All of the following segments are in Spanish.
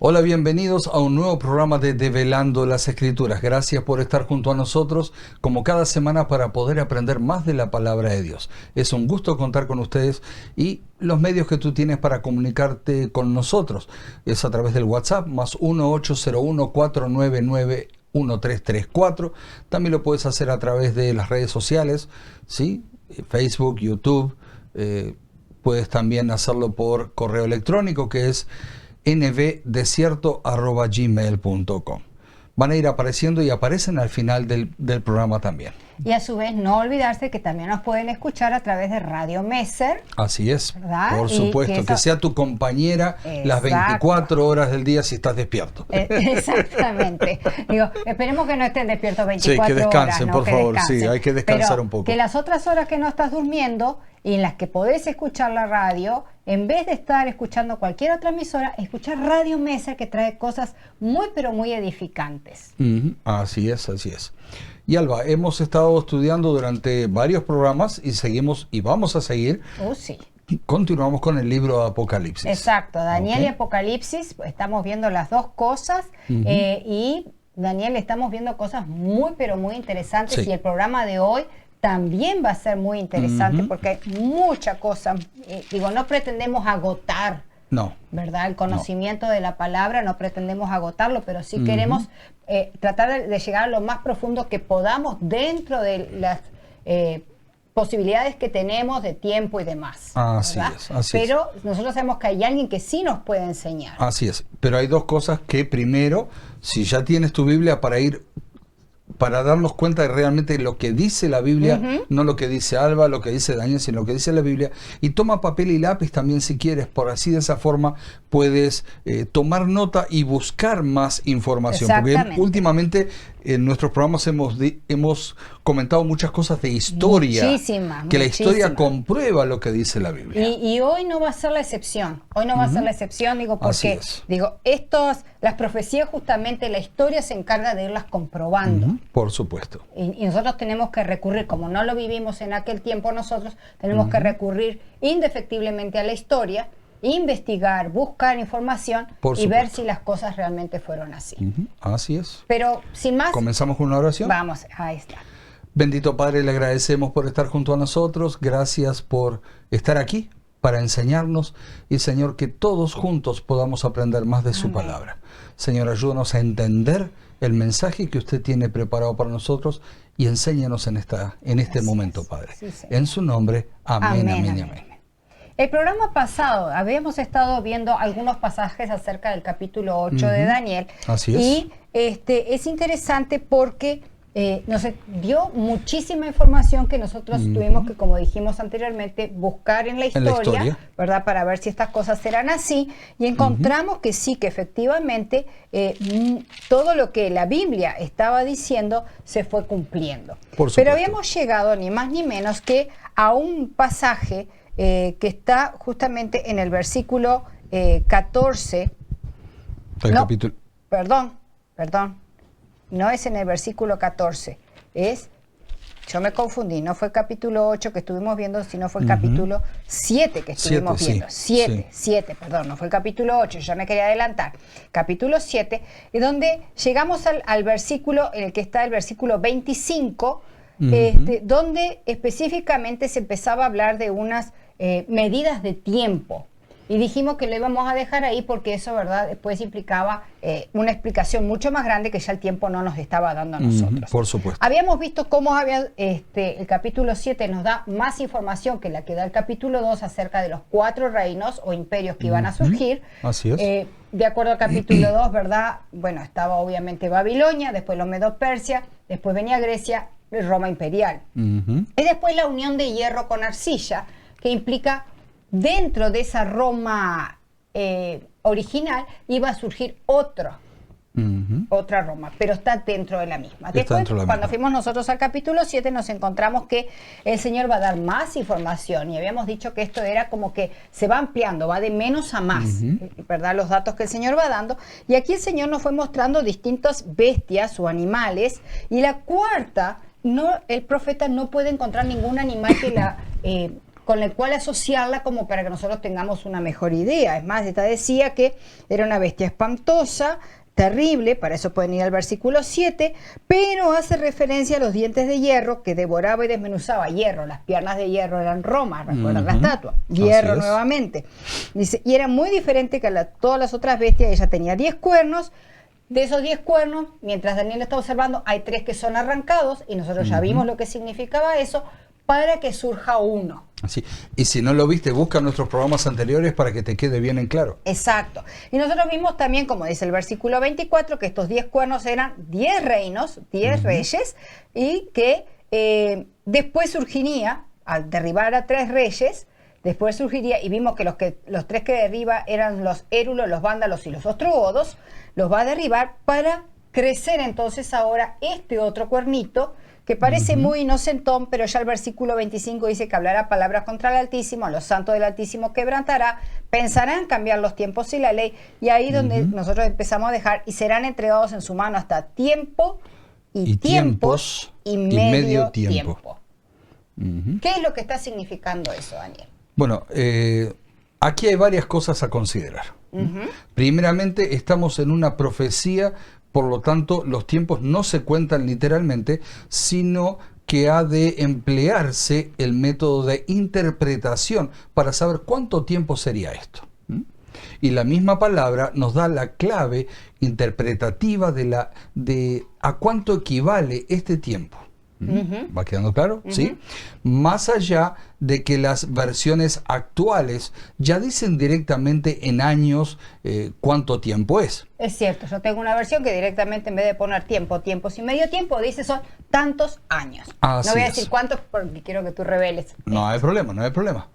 Hola, bienvenidos a un nuevo programa de Develando las Escrituras. Gracias por estar junto a nosotros como cada semana para poder aprender más de la palabra de Dios. Es un gusto contar con ustedes y los medios que tú tienes para comunicarte con nosotros. Es a través del WhatsApp más 1-801-499-1334. También lo puedes hacer a través de las redes sociales, ¿sí? Facebook, YouTube. Puedes también hacerlo por correo electrónico, que es nvdesierto@gmail.com. Van a ir apareciendo y aparecen al final del programa también. Y a su vez, no olvidarse que también nos pueden escuchar a través de Radio Messer. Así es, ¿verdad? por supuesto, que sea tu compañera las 24 horas del día si estás despierto. Exactamente. Digo, esperemos que no estén despiertos 24 horas. Sí, que descansen, ¿no? por favor, sí, hay que descansar un poco. Que las otras horas que no estás durmiendo y en las que podés escuchar la radio, en vez de estar escuchando cualquier otra emisora, escuchar Radio Messer, que trae cosas muy, pero muy edificantes. Así es, así es. Y Alba, hemos estado estudiando durante varios programas y seguimos y vamos a seguir. Sí. Continuamos con el libro de Apocalipsis. Exacto, Daniel y Apocalipsis, pues, estamos viendo las dos cosas y Daniel, estamos viendo cosas muy, pero muy interesantes, y el programa de hoy también va a ser muy interesante porque hay mucha cosa. Digo, no pretendemos agotar, ¿verdad? El conocimiento de la palabra, no pretendemos agotarlo, pero sí queremos tratar de llegar a lo más profundo que podamos dentro de las posibilidades que tenemos de tiempo y demás. Así es. Pero nosotros sabemos que hay alguien que sí nos puede enseñar. Así es. Pero hay dos cosas que primero, si ya tienes tu Biblia, para darnos cuenta de realmente lo que dice la Biblia, no lo que dice Alba, lo que dice Daniel, sino lo que dice la Biblia. Y toma papel y lápiz también si quieres, por así de esa forma puedes tomar nota y buscar más información. Porque últimamente en nuestros programas hemos comentado muchas cosas de historia. Muchísimas. La historia comprueba lo que dice la Biblia. Y hoy no va a ser la excepción. Hoy no va a ser la excepción, porque las profecías, justamente la historia se encarga de irlas comprobando. Por supuesto. Y nosotros tenemos que recurrir, como no lo vivimos en aquel tiempo nosotros, tenemos que recurrir indefectiblemente a la historia, investigar, buscar información y ver si las cosas realmente fueron así. Así es. Pero sin más, ¿comenzamos con una oración? Vamos, ahí está. Bendito Padre, le agradecemos por estar junto a nosotros. Gracias por estar aquí para enseñarnos. Y Señor, que todos juntos podamos aprender más de su palabra. Señor, ayúdanos a entender el mensaje que usted tiene preparado para nosotros y enséñanos en este momento, Padre. Sí, en su nombre, amén, amén. El programa pasado habíamos estado viendo algunos pasajes acerca del capítulo 8 de Daniel. Así es. Y es interesante porque nos dio muchísima información que nosotros tuvimos que, como dijimos anteriormente, buscar en la historia, ¿verdad? Para ver si estas cosas eran así. Y encontramos que sí, que efectivamente todo lo que la Biblia estaba diciendo se fue cumpliendo. Pero habíamos llegado ni más ni menos que a un pasaje que está justamente en el versículo 14. Perdón. No es en el versículo 14. Yo me confundí. No fue el capítulo 8 que estuvimos viendo, sino fue el capítulo 7 que estuvimos viendo. 7, perdón, no fue el capítulo 8. Ya me quería adelantar. Capítulo 7, y donde llegamos al versículo, en el que está el versículo 25, donde específicamente se empezaba a hablar de unas medidas de tiempo, y dijimos que lo íbamos a dejar ahí porque eso, ¿verdad?, después implicaba una explicación mucho más grande que ya el tiempo no nos estaba dando a nosotros. Por supuesto. Habíamos visto cómo el capítulo 7 nos da más información que la que da el capítulo 2 acerca de los 4 reinos o imperios que iban a surgir. Así es. De acuerdo al capítulo 2, ¿verdad? Bueno, estaba obviamente Babilonia, después los Medo-Persia, después venía Grecia, Roma imperial. Y después la unión de hierro con arcilla, que implica dentro de esa Roma original iba a surgir otra Roma, pero está dentro de la misma. Después, cuando fuimos nosotros al capítulo 7, nos encontramos que el Señor va a dar más información, y habíamos dicho que esto era como que se va ampliando, va de menos a más, ¿verdad? Los datos que el Señor va dando. Y aquí el Señor nos fue mostrando distintas bestias o animales, y la cuarta, el profeta no puede encontrar ningún animal con el cual asociarla como para que nosotros tengamos una mejor idea. Es más, esta decía que era una bestia espantosa, terrible, para eso pueden ir al versículo 7, pero hace referencia a los dientes de hierro que devoraba y desmenuzaba hierro. Las piernas de hierro eran Roma, recuerdan la estatua. Hierro nuevamente. Dice, y era muy diferente que todas las otras bestias. Ella tenía 10 cuernos. De esos 10 cuernos, mientras Daniel está observando, hay 3 que son arrancados, y nosotros ya vimos lo que significaba eso, para que surja uno. Así. Y si no lo viste, busca nuestros programas anteriores para que te quede bien en claro. Exacto. Y nosotros vimos también, como dice el versículo 24, que estos 10 cuernos eran 10 reinos, 10 reyes, y que después surgiría, al derribar a 3 reyes, después surgiría, y vimos que los 3 que derriba eran los érulos, los vándalos y los ostrogodos, los va a derribar para crecer entonces ahora este otro cuernito, que parece muy inocentón, pero ya el versículo 25 dice que hablará palabras contra el Altísimo, a los santos del Altísimo quebrantará, pensará en cambiar los tiempos y la ley, y ahí donde nosotros empezamos a dejar, y serán entregados en su mano hasta tiempo y tiempos y medio tiempo. ¿Qué es lo que está significando eso, Daniel? Bueno, aquí hay varias cosas a considerar. Primeramente, estamos en una profecía. Por lo tanto, los tiempos no se cuentan literalmente, sino que ha de emplearse el método de interpretación para saber cuánto tiempo sería esto. Y la misma palabra nos da la clave interpretativa de a cuánto equivale este tiempo. ¿Va quedando claro? ¿Sí? Más allá de que las versiones actuales ya dicen directamente en años cuánto tiempo es. Es cierto, yo tengo una versión que directamente en vez de poner tiempo, tiempos y medio tiempo, dice son tantos años. Así no voy a es. decir cuántos porque quiero que tú reveles. No hay problema, no hay problema.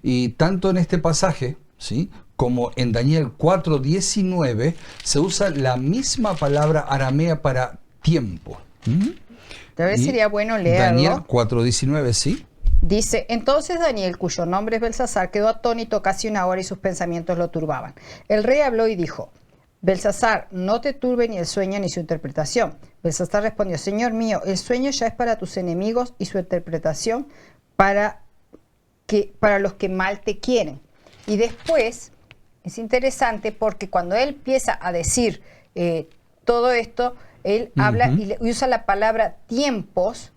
Y tanto en este pasaje, ¿sí?, como en Daniel 4:19, se usa la misma palabra aramea para tiempo. Tal vez sería bueno leerlo. Daniel 4:19, ¿sí? Dice, entonces Daniel, cuyo nombre es Belsasar, quedó atónito casi una hora y sus pensamientos lo turbaban. El rey habló y dijo, Belsasar, no te turbe ni el sueño ni su interpretación. Belsasar respondió, Señor mío, el sueño ya es para tus enemigos y su interpretación para los que mal te quieren. Y después, es interesante porque cuando él empieza a decir todo esto, él habla y usa la palabra tiempos,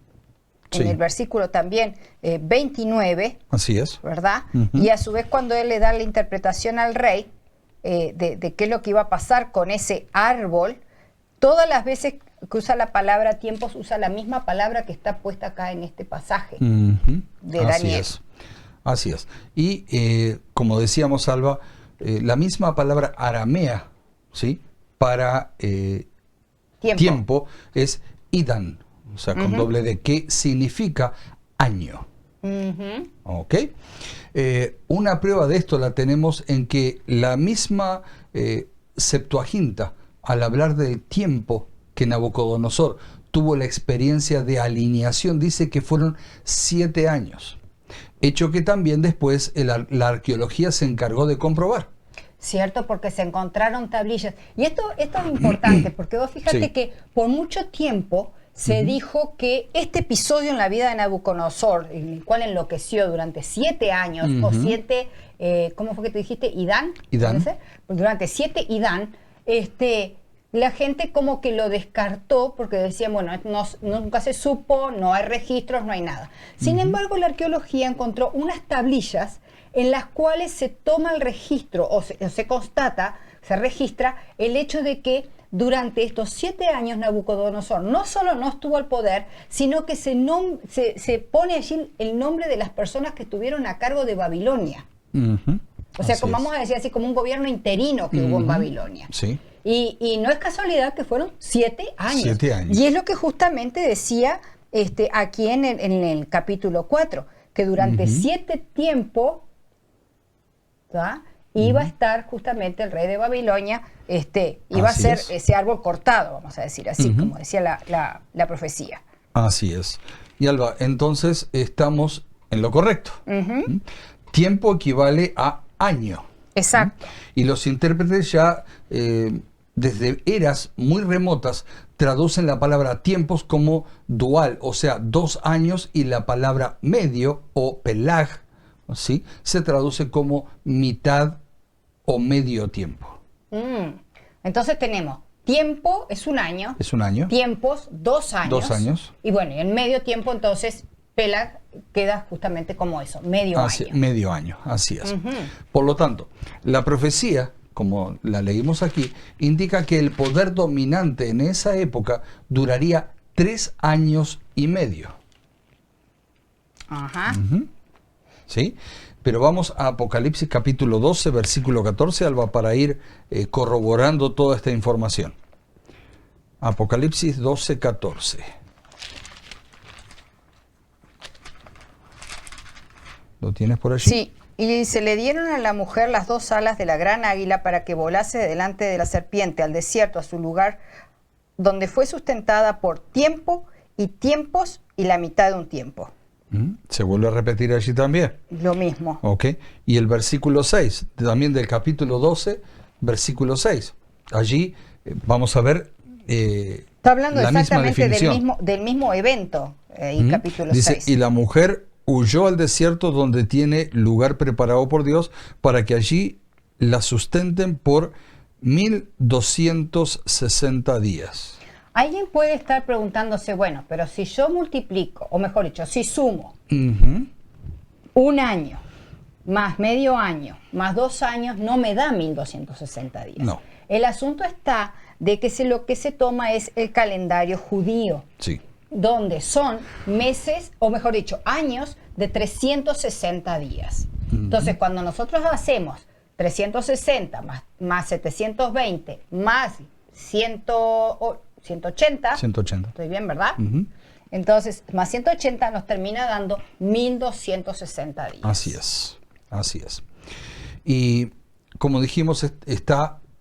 en el versículo también 29. Así es. ¿Verdad? Y a su vez cuando él le da la interpretación al rey de qué es lo que iba a pasar con ese árbol, todas las veces que usa la palabra tiempos, usa la misma palabra que está puesta acá en este pasaje de Daniel. Así es. Y como decíamos, Alba, la misma palabra aramea, ¿sí?, para tiempo es idan, o sea, con doble D, que significa año. ¿Ok? Una prueba de esto la tenemos en que la misma Septuaginta, al hablar del tiempo que Nabucodonosor tuvo la experiencia de alineación, dice que fueron 7 años. Hecho que también después la arqueología se encargó de comprobar. Cierto, porque se encontraron tablillas. Y esto es importante, porque vos fíjate que por mucho tiempo se dijo que este episodio en la vida de Nabucodonosor, en el cual enloqueció durante 7 años, o 7, ¿cómo fue que tú dijiste? ¿Idán? Durante 7 Idán, la gente como que lo descartó porque decían, bueno, nunca se supo, no hay registros, no hay nada. Sin embargo, la arqueología encontró unas tablillas en las cuales se toma el registro o se constata, se registra el hecho de que durante estos 7 años Nabucodonosor no solo no estuvo al poder, sino que se pone allí el nombre de las personas que estuvieron a cargo de Babilonia. O sea, como vamos a decir así, como un gobierno interino que hubo en Babilonia. Sí. Y no es casualidad que fueron 7 años. 7 años. Y es lo que justamente decía aquí en el capítulo 4, que durante 7 tiempos iba a estar justamente el rey de Babilonia, iba a ser ese árbol cortado, vamos a decir así, como decía la profecía. Así es. Y Alba, entonces estamos en lo correcto. Tiempo equivale a año. Exacto. Y los intérpretes ya desde eras muy remotas traducen la palabra tiempos como dual, o sea, 2 años, y la palabra medio o pelag, ¿sí? Se traduce como mitad o medio tiempo. Entonces tenemos tiempo, es un año. Es un año. Tiempos, 2 años. 2 años. Y bueno, y en medio tiempo entonces Pelag queda justamente como eso, medio año. Medio año, así es. Por lo tanto, la profecía, como la leímos aquí, indica que el poder dominante en esa época duraría 3 años y medio. Ajá. ¿Sí? Pero vamos a Apocalipsis capítulo 12, versículo 14, Alba, para ir corroborando toda esta información. Apocalipsis 12, 14. ¿Lo tienes por allí? Sí, y se le dieron a la mujer las 2 alas de la gran águila para que volase delante de la serpiente al desierto, a su lugar, donde fue sustentada por tiempo y tiempos y la mitad de un tiempo. Se vuelve a repetir allí también. Lo mismo. Ok. Y el versículo 6, también del capítulo 12, versículo 6. Allí vamos a ver está hablando la misma exactamente definición. del mismo evento, y capítulo Dice, 6. y la mujer huyó al desierto donde tiene lugar preparado por Dios para que allí la sustenten por 1260 días. Alguien puede estar preguntándose, bueno, pero si yo multiplico, o mejor dicho, si sumo un año, más medio año, más 2 años, no me da 1260 días. No. El asunto está de que lo que se toma es el calendario judío. Sí. Donde son meses, o mejor dicho, años de 360 días. Entonces, cuando nosotros hacemos 360 más 720 más 180, estoy bien, ¿verdad? Entonces, más 180 nos termina dando 1260 días. Así es, así es. Y como dijimos,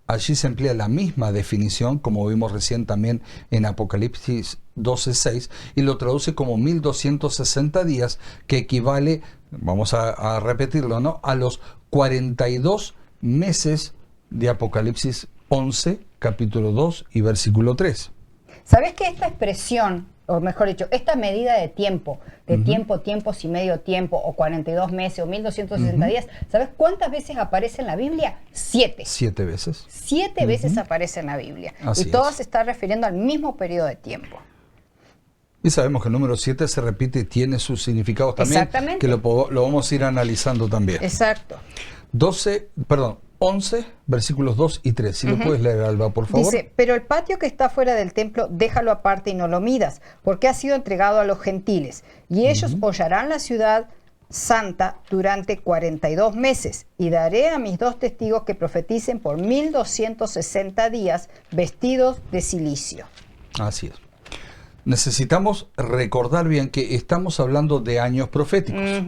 allí se emplea la misma definición, como vimos recién también en Apocalipsis 12:6, y lo traduce como 1260 días, que equivale, vamos a repetirlo, ¿no?, a los 42 meses de Apocalipsis 11, capítulo 2 y versículo 3. ¿Sabes que esta expresión, o mejor dicho, esta medida de tiempo, tiempos y medio tiempo, o 42 meses, o 1260 días, ¿sabes cuántas veces aparece en la Biblia? 7. 7 veces. 7 veces aparece en la Biblia. Así y todas es. se están refiriendo al mismo periodo de tiempo. Y sabemos que el número 7 se repite y tiene sus significados también, Exactamente. que lo vamos a ir analizando también. Exacto. 11, versículos 2 y 3. Si lo puedes leer, Alba, por favor. Dice, pero el patio que está fuera del templo, déjalo aparte y no lo midas, porque ha sido entregado a los gentiles, y ellos hollarán la ciudad santa durante 42 meses, y daré a mis 2 testigos que profeticen por 1260 días, vestidos de cilicio. Así es. Necesitamos recordar bien que estamos hablando de años proféticos,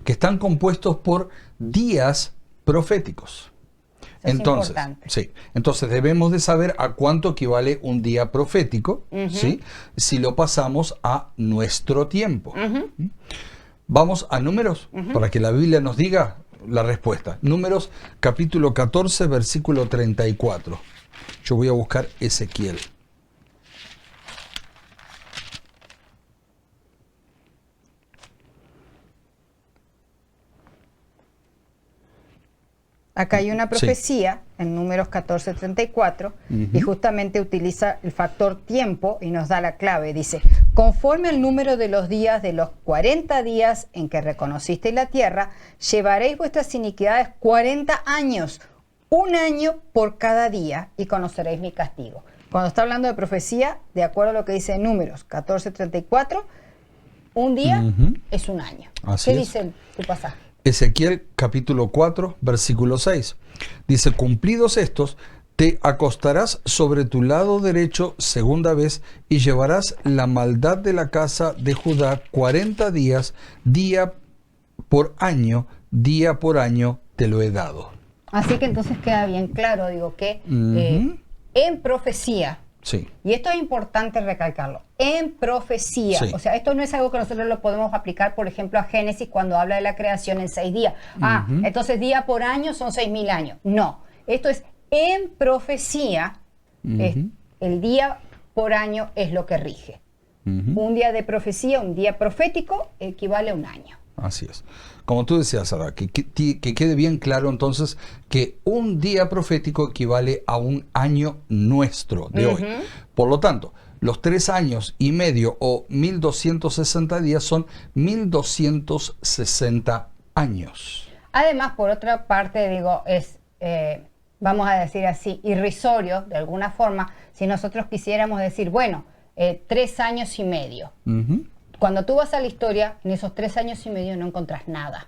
que están compuestos por días proféticos. Entonces, sí, entonces debemos de saber a cuánto equivale un día profético, ¿sí?, si lo pasamos a nuestro tiempo. Vamos a Números, para que la Biblia nos diga la respuesta. Números capítulo 14, versículo 34. Yo voy a buscar Ezequiel. Acá hay una profecía en Números 14:34 y justamente utiliza el factor tiempo y nos da la clave. Dice, conforme al número de los días de los 40 días en que reconocisteis la tierra, llevaréis vuestras iniquidades 40 años, 1 año por cada día, y conoceréis mi castigo. Cuando está hablando de profecía, de acuerdo a lo que dice en Números 14:34, un día es 1 año. Así ¿Qué es. dice tu pasaje? Ezequiel capítulo 4, versículo 6. Dice, cumplidos estos, te acostarás sobre tu lado derecho segunda vez y llevarás la maldad de la casa de Judá 40 días, día por año te lo he dado. Así que entonces queda bien claro, digo, que en profecía, Sí. y esto es importante recalcarlo, en profecía, Sí. o sea, esto no es algo que nosotros lo podemos aplicar, por ejemplo, a Génesis cuando habla de la creación en 6 días. Entonces día por año son 6.000 años. No, esto es en profecía, el día por año es lo que rige. Un día de profecía, un día profético, equivale a 1 año. Así es. Como tú decías, Sara, que quede bien claro entonces que un día profético equivale a un año nuestro de hoy. Por lo tanto, los 3 años y medio o 1260 días son 1260 años. Además, por otra parte, digo, es, vamos a decir así, irrisorio de alguna forma si nosotros quisiéramos decir, bueno, 3 años y medio. Cuando tú vas a la historia, en esos 3 años y medio no encontrás nada.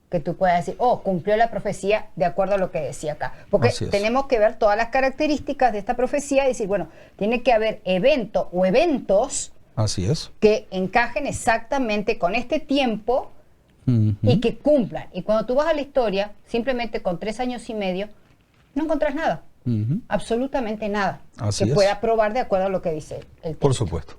Que tú puedas decir, oh, cumplió la profecía de acuerdo a lo que decía acá. Porque tenemos que ver todas las características de esta profecía y decir, bueno, tiene que haber evento o eventos Así es. que encajen exactamente con este tiempo y que cumplan. Y cuando tú vas a la historia, simplemente con 3 años y medio, no encontrás nada. Absolutamente nada. Así que es. pueda probar de acuerdo a lo que dice el texto. Por supuesto.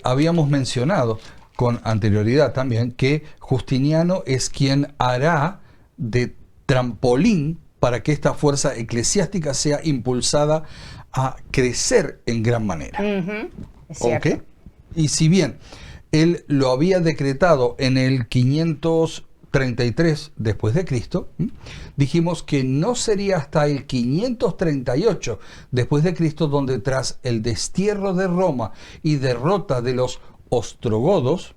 Habíamos mencionado con anterioridad también que Justiniano es quien hará de trampolín para que esta fuerza eclesiástica sea impulsada a crecer en gran manera. Es cierto. ¿Ok? Y si bien él lo había decretado en el 533 después de Cristo, dijimos que no sería hasta el 538 después de Cristo donde tras el destierro de Roma y derrota de los ostrogodos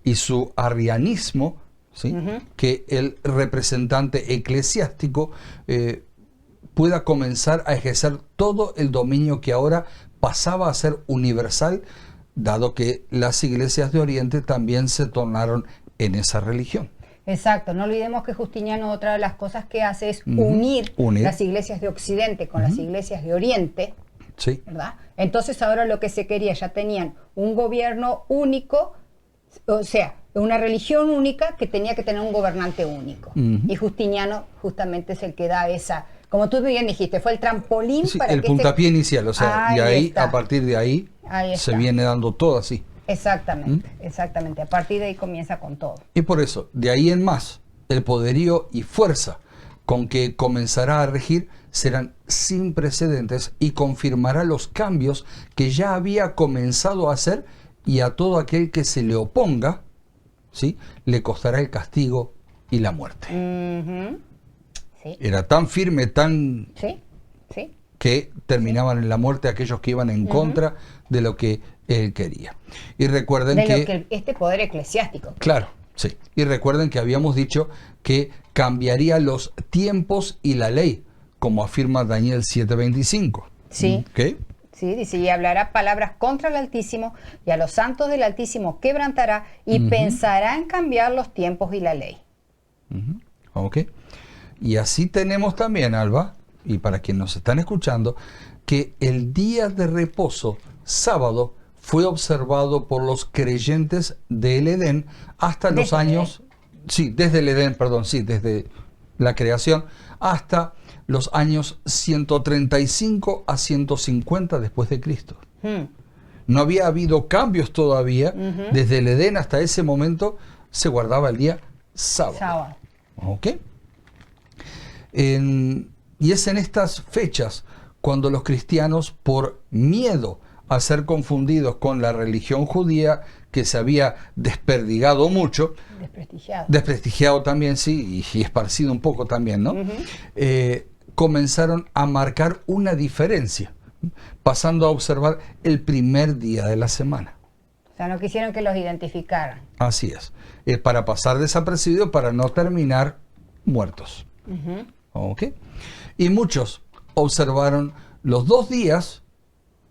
y su arrianismo, ¿sí? Que el representante eclesiástico pueda comenzar a ejercer todo el dominio que ahora pasaba a ser universal, dado que las iglesias de Oriente también se tornaron en esa religión. Exacto, no olvidemos que Justiniano, otra de las cosas que hace es unir las iglesias de Occidente con las iglesias de Oriente, sí, ¿verdad? Entonces ahora lo que se quería, ya tenían un gobierno único, o sea, una religión única que tenía que tener un gobernante único. Y Justiniano justamente es el que da esa, como tú bien dijiste, fue el trampolín para el que puntapié inicial, o sea, y ahí, a partir de ahí se viene dando todo así. Exactamente, exactamente. A partir de ahí comienza con todo. Y por eso, de ahí en más, el poderío y fuerza con que comenzará a regir serán sin precedentes y confirmará los cambios que ya había comenzado a hacer, y a todo aquel que se le oponga, ¿sí?, le costará el castigo y la muerte. Sí. Era tan firme, tan... Sí, sí. que terminaban en la muerte aquellos que iban en contra de lo que él quería. Y recuerden de lo que este poder eclesiástico. Claro, sí. Y recuerden que habíamos dicho que cambiaría los tiempos y la ley, como afirma Daniel 7:25. Sí. ¿Okay? Sí, dice, y hablará palabras contra el Altísimo, y a los santos del Altísimo quebrantará, y pensará en cambiar los tiempos y la ley. Ok. Y así tenemos también, Alba, y para quienes nos están escuchando, que el día de reposo, sábado, fue observado por los creyentes del Edén hasta los años... Sí, desde el Edén, perdón, sí, desde la creación, hasta los años 135 a 150 después de Cristo. No había habido cambios todavía. Desde el Edén hasta ese momento se guardaba el día sábado. ¿Ok? Y es en estas fechas cuando los cristianos, por miedo a ser confundidos con la religión judía, que se había desperdigado mucho, desprestigiado también, sí, y esparcido un poco también, ¿no? Comenzaron a marcar una diferencia, pasando a observar el primer día de la semana. O sea, no quisieron que los identificaran. Así es, para pasar desapercibido, para no terminar muertos. ¿Ok? Y muchos observaron los 2 días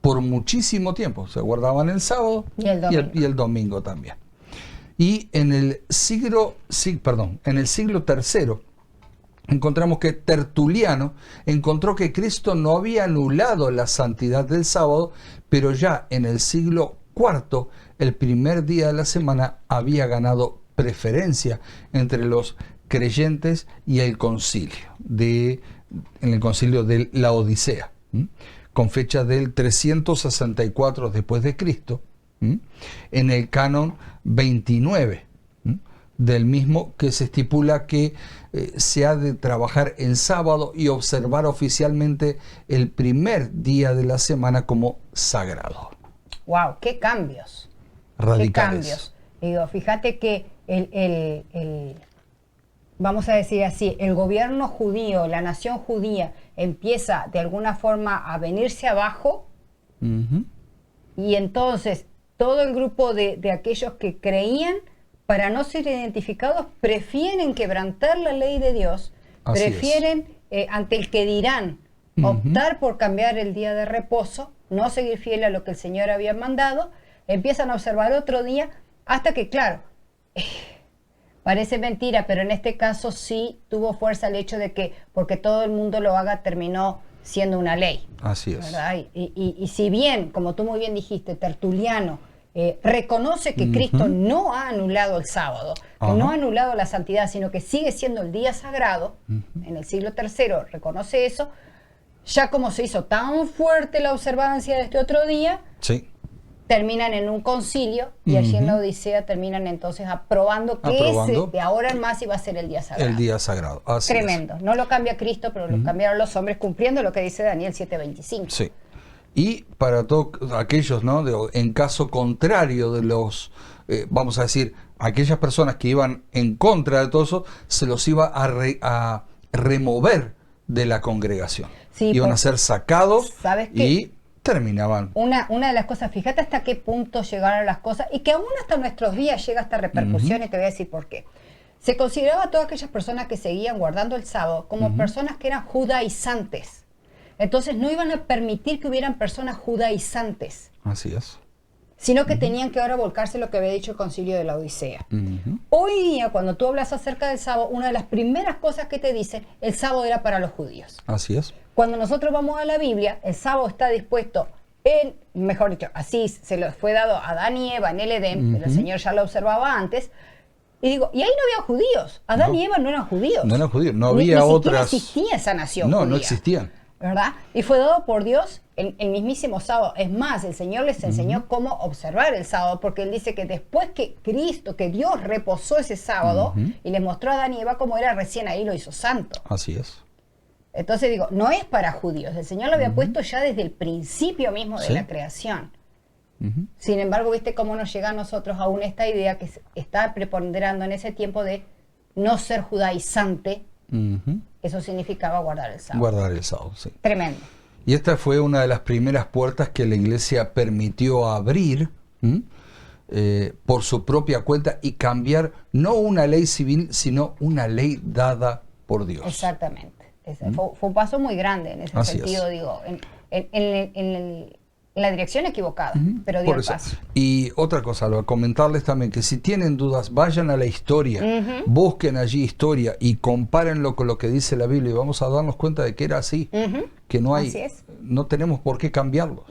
por muchísimo tiempo. Se guardaban el sábado y el domingo también. Y en el siglo III encontramos que Tertuliano encontró que Cristo no había anulado la santidad del sábado, pero ya en el siglo IV, el primer día de la semana había ganado preferencia entre los creyentes y el concilio en el concilio de la Odisea, con fecha del 364 después de Cristo, en el canon 29 del mismo, que se estipula que se ha de trabajar en sábado y observar oficialmente el primer día de la semana como sagrado. ¡Wow! ¡Qué cambios! Radicales. ¡Qué cambios! Digo, fíjate que vamos a decir así, el gobierno judío, la nación judía empieza de alguna forma a venirse abajo, y entonces todo el grupo de aquellos que creían, para no ser identificados, prefieren quebrantar la ley de Dios, Así prefieren, ante el que dirán, optar por cambiar el día de reposo, no seguir fiel a lo que el Señor había mandado, empiezan a observar otro día, hasta que, claro, parece mentira, pero en este caso sí tuvo fuerza el hecho de que, porque todo el mundo lo haga, terminó siendo una ley. Así es. ¿Verdad? Y si bien, como tú muy bien dijiste, Tertuliano reconoce que Cristo no ha anulado el sábado, que no ha anulado la santidad, sino que sigue siendo el día sagrado, en el siglo III reconoce eso, ya como se hizo tan fuerte la observancia de este otro día, sí, terminan en un concilio, y allí en la Odisea terminan entonces aprobando que ese de ahora en más iba a ser el día sagrado. El día sagrado. Así Tremendo. Es. No lo cambia Cristo, pero lo cambiaron los hombres, cumpliendo lo que dice Daniel 7:25. Sí. Y para todos aquellos, ¿no? En caso contrario de los, vamos a decir, aquellas personas que iban en contra de todo eso, se los iba a remover de la congregación. Sí, iban a ser sacados. ¿Sabes qué? Y terminaban. Una de las cosas, fíjate hasta qué punto llegaron las cosas, y que aún hasta nuestros días llega esta repercusión, y te voy a decir por qué. Se consideraba a todas aquellas personas que seguían guardando el sábado como personas que eran judaizantes. Entonces no iban a permitir que hubieran personas judaizantes. Así es. Sino que tenían que ahora volcarse lo que había dicho el concilio de la Odisea. Hoy día, cuando tú hablas acerca del sábado, una de las primeras cosas que te dicen, el sábado era para los judíos. Así es. Cuando nosotros vamos a la Biblia, el sábado está dispuesto mejor dicho, así se lo fue dado a Adán y Eva en el Edén, pero el Señor ya lo observaba antes. Y digo, y ahí no había judíos. Adán y Eva no eran judíos. No eran judíos, no había ni otras. Ni existía esa nación judía. No existían. ¿Verdad? Y fue dado por Dios el mismísimo sábado. Es más, el Señor les enseñó cómo observar el sábado, porque Él dice que después que Dios reposó ese sábado y les mostró a Adán y Eva cómo era, recién ahí lo hizo santo. Así es. Entonces digo, no es para judíos. El Señor lo había puesto ya desde el principio mismo de la creación. Sin embargo, ¿viste cómo nos llega a nosotros aún esta idea que está preponderando en ese tiempo de no ser judaizante? Eso significaba guardar el sábado. Guardar el sábado, sí. Tremendo. Y esta fue una de las primeras puertas que la iglesia permitió abrir por su propia cuenta y cambiar no una ley civil, sino una ley dada por Dios. Exactamente. Fue un paso muy grande en ese sentido, digo, en la dirección equivocada, pero dio el paso. Y otra cosa, comentarles también que si tienen dudas, vayan a la historia, busquen allí historia y compárenlo con lo que dice la Biblia, y vamos a darnos cuenta de que era así, que no hay, no tenemos por qué cambiarlo.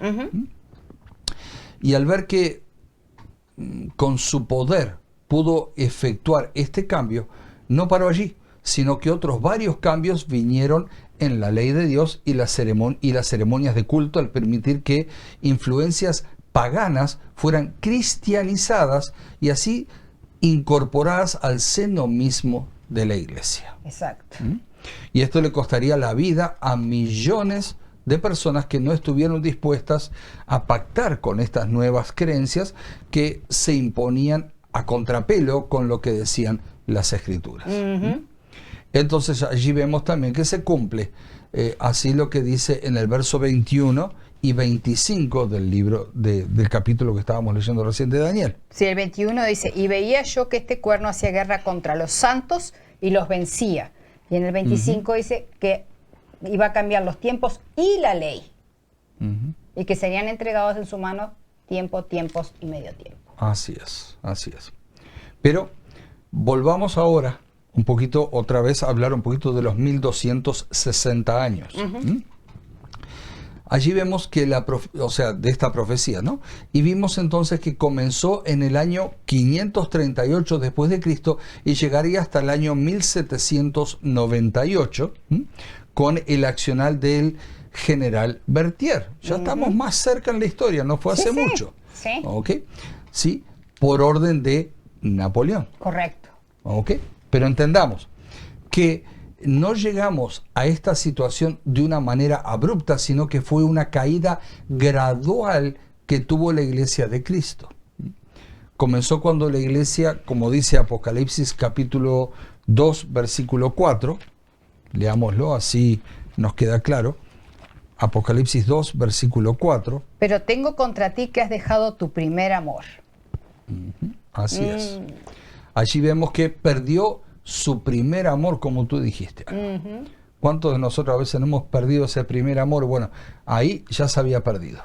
Y al ver que con su poder pudo efectuar este cambio, no paró allí, sino que otros varios cambios vinieron en la ley de Dios y las ceremonias de culto, al permitir que influencias paganas fueran cristianizadas y así incorporadas al seno mismo de la iglesia. Exacto. Y esto le costaría la vida a millones de personas que no estuvieron dispuestas a pactar con estas nuevas creencias que se imponían a contrapelo con lo que decían las Escrituras. Entonces allí vemos también que se cumple así lo que dice en el verso 21 y 25 del libro del capítulo que estábamos leyendo recién de Daniel. Sí, el 21 dice, y veía yo que este cuerno hacía guerra contra los santos y los vencía. Y en el 25 dice que iba a cambiar los tiempos y la ley. Y que serían entregados en su mano tiempos y medio tiempo. Así es, así es. Pero volvamos ahora un poquito, otra vez, a hablar un poquito de los 1260 años. Allí vemos que de esta profecía, ¿no? Y vimos entonces que comenzó en el año 538 después de Cristo y llegaría hasta el año 1798 con el accionar del general Berthier. Ya estamos más cerca en la historia, no fue hace mucho. Sí. ¿Ok? Sí, por orden de Napoleón. Correcto. ¿Ok? Pero entendamos que no llegamos a esta situación de una manera abrupta, sino que fue una caída gradual que tuvo la Iglesia de Cristo. comenzó cuando la iglesia, como dice Apocalipsis capítulo 2, versículo 4, leámoslo, así nos queda claro. Apocalipsis 2, versículo 4. Pero tengo contra ti que has dejado tu primer amor. Así es. Allí vemos que perdió su primer amor, como tú dijiste. ¿Cuántos de nosotros a veces no hemos perdido ese primer amor? Bueno, ahí ya se había perdido.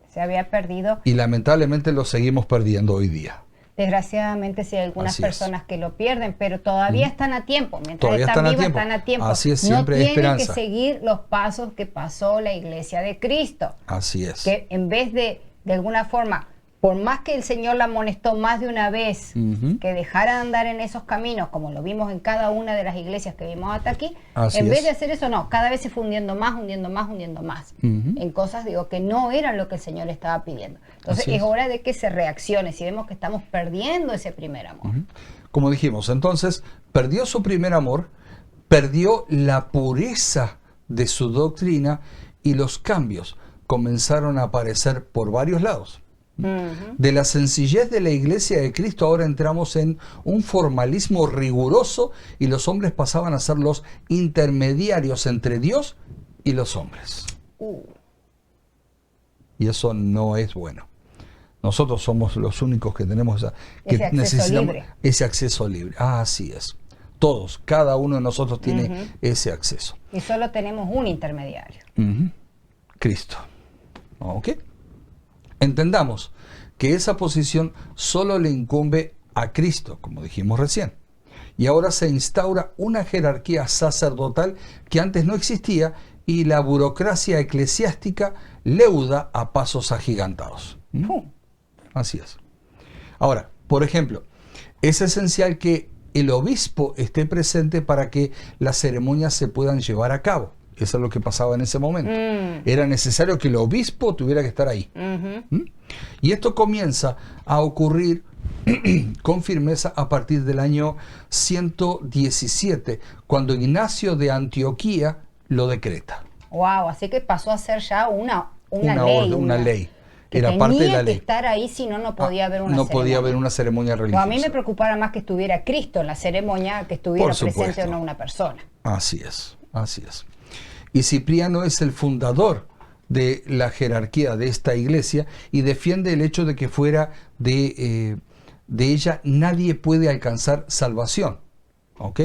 Se había perdido. Y lamentablemente lo seguimos perdiendo hoy día. Desgraciadamente sí hay algunas personas que lo pierden, pero todavía están a tiempo. Mientras Todavía están vivas, tiempo. están a tiempo. Así es, siempre hay esperanza. No tienen que seguir los pasos que pasó la Iglesia de Cristo. Así es. Que en vez de alguna forma, por más que el Señor la amonestó más de una vez, que dejara de andar en esos caminos, como lo vimos en cada una de las iglesias que vimos hasta aquí, en vez de hacer eso, no, cada vez se fue hundiendo más, hundiendo más, hundiendo más. En cosas, digo, que no eran lo que el Señor estaba pidiendo. Entonces es hora de que se reaccione, si vemos que estamos perdiendo ese primer amor. Como dijimos, entonces, perdió su primer amor, perdió la pureza de su doctrina y los cambios comenzaron a aparecer por varios lados. De la sencillez de la iglesia de Cristo ahora entramos en un formalismo riguroso y los hombres pasaban a ser los intermediarios entre Dios y los hombres. Y eso no es bueno. Nosotros somos los únicos que tenemos ese acceso libre. Así es. Todos, cada uno de nosotros tiene ese acceso. Y solo tenemos un intermediario. Cristo. ¿Ok? Entendamos que esa posición solo le incumbe a Cristo, como dijimos recién. Y ahora se instaura una jerarquía sacerdotal que antes no existía y la burocracia eclesiástica leuda a pasos agigantados. Así es. Ahora, por ejemplo, es esencial que el obispo esté presente para que las ceremonias se puedan llevar a cabo. Eso es lo que pasaba en ese momento. Era necesario que el obispo tuviera que estar ahí. Y esto comienza a ocurrir con firmeza a partir del año 117, cuando Ignacio de Antioquía lo decreta. Wow, así que pasó a ser ya una ley. Que era parte de la ley. Tenía que estar ahí, si no, no podía haber una ceremonia. No podía haber una ceremonia religiosa. A mí me preocupara más que estuviera Cristo en la ceremonia, que estuviera presente o no una persona. Así es, así es. Y Cipriano es el fundador de la jerarquía de esta iglesia y defiende el hecho de que fuera de ella nadie puede alcanzar salvación. ¿Ok?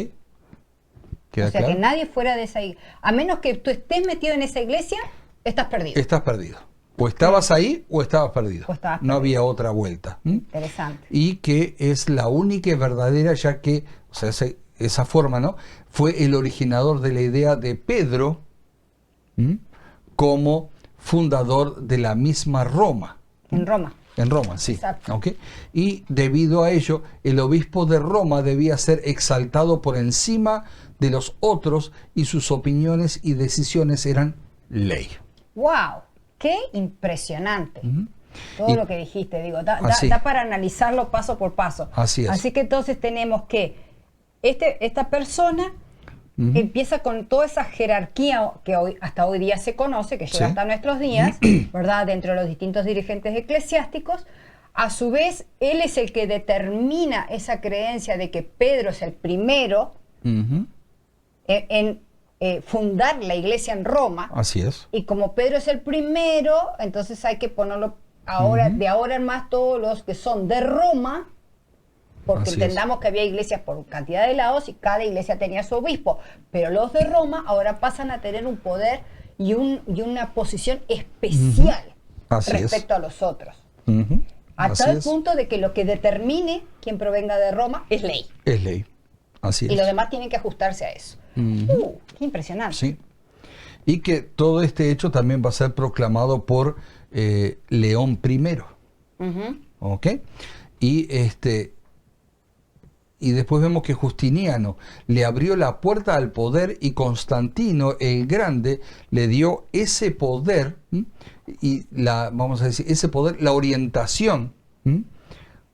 O sea, claro? Que nadie fuera de esa iglesia. A menos que tú estés metido en esa iglesia, estás perdido. Estás perdido. O estabas ahí o estabas perdido. No había otra vuelta. Interesante. Y que es la única y verdadera, ya que, o sea, esa forma, ¿no? Fue el originador de la idea de Pedro como fundador de la misma Roma. En Roma. En Roma, sí. Exacto. ¿Okay? Y debido a ello, el obispo de Roma debía ser exaltado por encima de los otros y sus opiniones y decisiones eran ley. ¡Wow! ¡Qué impresionante! Todo lo que dijiste, digo, da para analizarlo paso por paso. Así es. Así que entonces tenemos que esta persona empieza con toda esa jerarquía que hasta hoy día se conoce, que llega hasta nuestros días, ¿verdad? Dentro de los distintos dirigentes eclesiásticos. A su vez, él es el que determina esa creencia de que Pedro es el primero en fundar la iglesia en Roma. Así es. Y como Pedro es el primero, entonces hay que ponerlo ahora, de ahora en más, todos los que son de Roma, porque entendamos que había iglesias por cantidad de lados y cada iglesia tenía su obispo, pero los de Roma ahora pasan a tener un poder y una posición especial respecto a los otros. A tal punto de que lo que determine quien provenga de Roma es ley. Es ley. Así es. Y los demás tienen que ajustarse a eso. Qué impresionante. Sí. Y que todo este hecho también va a ser proclamado por León I. ¿Ok? Y después vemos que Justiniano le abrió la puerta al poder y Constantino el Grande le dio ese poder y vamos a decir, ese poder, la orientación,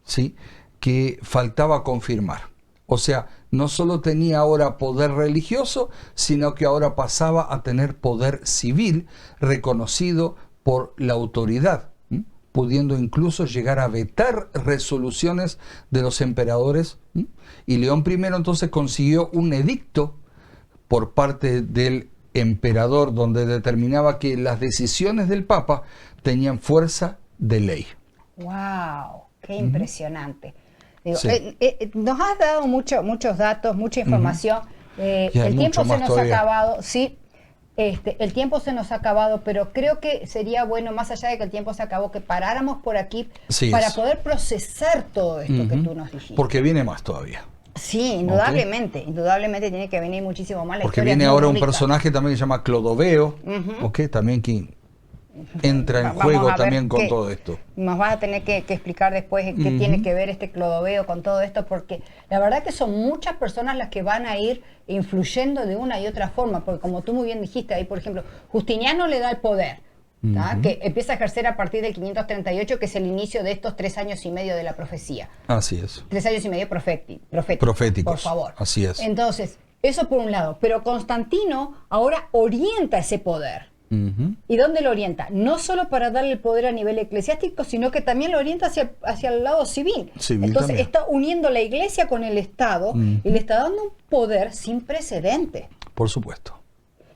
¿sí?, que faltaba confirmar. O sea, no solo tenía ahora poder religioso, sino que ahora pasaba a tener poder civil reconocido por la autoridad, pudiendo incluso llegar a vetar resoluciones de los emperadores. Y León I entonces consiguió un edicto por parte del emperador donde determinaba que las decisiones del Papa tenían fuerza de ley. ¡Wow! ¡Qué impresionante! Digo, Sí. Nos has dado muchos datos, mucha información. Y hay El tiempo mucho se más nos todavía. ha acabado, sí. El tiempo se nos ha acabado, pero creo que sería bueno, más allá de que el tiempo se acabó, que paráramos por aquí Sí, para es. poder procesar todo esto que tú nos dijiste. Porque viene más todavía. Sí, indudablemente, indudablemente tiene que venir muchísimo más. La Porque historia es viene muy ahora un rica. personaje también que se llama Clodoveo, ¿ok? También que entra en Vamos juego a ver también con qué- todo esto. Nos vas a tener que explicar después qué tiene que ver este Clodoveo con todo esto, porque la verdad que son muchas personas las que van a ir influyendo de una y otra forma, porque como tú muy bien dijiste ahí, por ejemplo, Justiniano le da el poder, ¿tá? Que empieza a ejercer a partir del 538, que es el inicio de estos 3 años y medio de la profecía. Así es. 3 años y medio proféticos. Proféticos, Por favor. así es. Entonces, eso por un lado. Pero Constantino ahora orienta ese poder. Ujú. ¿Y dónde lo orienta? No solo para darle el poder a nivel eclesiástico, sino que también lo orienta hacia el lado civil. Civil Entonces también. está uniendo la iglesia con el Estado y le está dando un poder sin precedente. Por supuesto.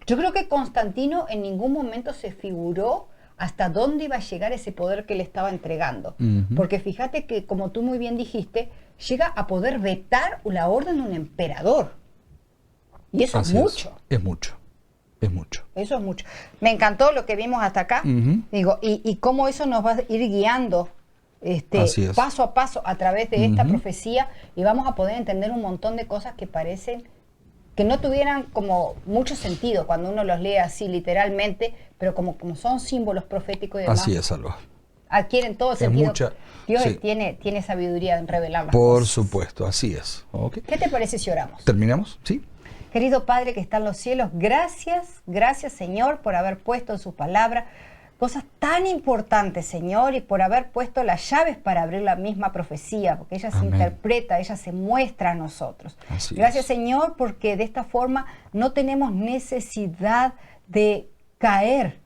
Yo creo que Constantino en ningún momento se figuró hasta dónde iba a llegar ese poder que le estaba entregando. Porque fíjate que, como tú muy bien dijiste, llega a poder vetar la orden de un emperador. Y eso Así es mucho. Es mucho. Es mucho. Eso es mucho. Me encantó lo que vimos hasta acá. Digo, y cómo eso nos va a ir guiando Así es. paso a paso a través de esta profecía, y vamos a poder entender un montón de cosas que parecen que no tuvieran como mucho sentido cuando uno los lee así literalmente, pero como son símbolos proféticos y demás, Así es, Alba. adquieren todo el Es sentido. mucha- Dios sí. tiene sabiduría en revelar las Por cosas. supuesto, así es. ¿Ok? ¿Qué te parece si oramos? ¿Terminamos? ¿Sí? Querido Padre que está en los cielos, gracias Señor por haber puesto en su palabra cosas tan importantes, Señor, y por haber puesto las llaves para abrir la misma profecía, porque ella se Amén. interpreta, ella se muestra a nosotros. Así Gracias es. Señor, porque de esta forma no tenemos necesidad de caer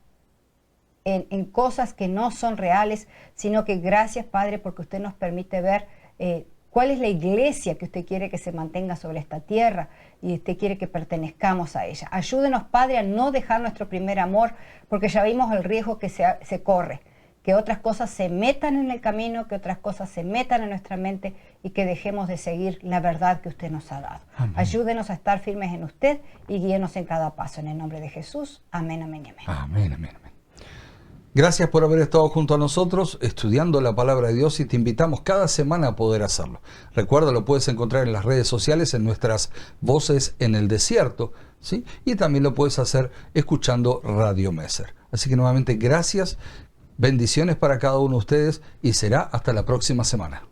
en cosas que no son reales, sino que gracias Padre porque usted nos permite ver cuál es la iglesia que usted quiere que se mantenga sobre esta tierra y usted quiere que pertenezcamos a ella. Ayúdenos, Padre, a no dejar nuestro primer amor, porque ya vimos el riesgo que se corre, que otras cosas se metan en el camino, que otras cosas se metan en nuestra mente y que dejemos de seguir la verdad que usted nos ha dado. Amén. Ayúdenos a estar firmes en usted y guíenos en cada paso. En el nombre de Jesús. Amén, amén y amén. Amén, amén, amén. Gracias por haber estado junto a nosotros estudiando la palabra de Dios y te invitamos cada semana a poder hacerlo. Recuerda, lo puedes encontrar en las redes sociales, en nuestras Voces en el Desierto, ¿sí? Y también lo puedes hacer escuchando Radio Messer. Así que nuevamente gracias, bendiciones para cada uno de ustedes y será hasta la próxima semana.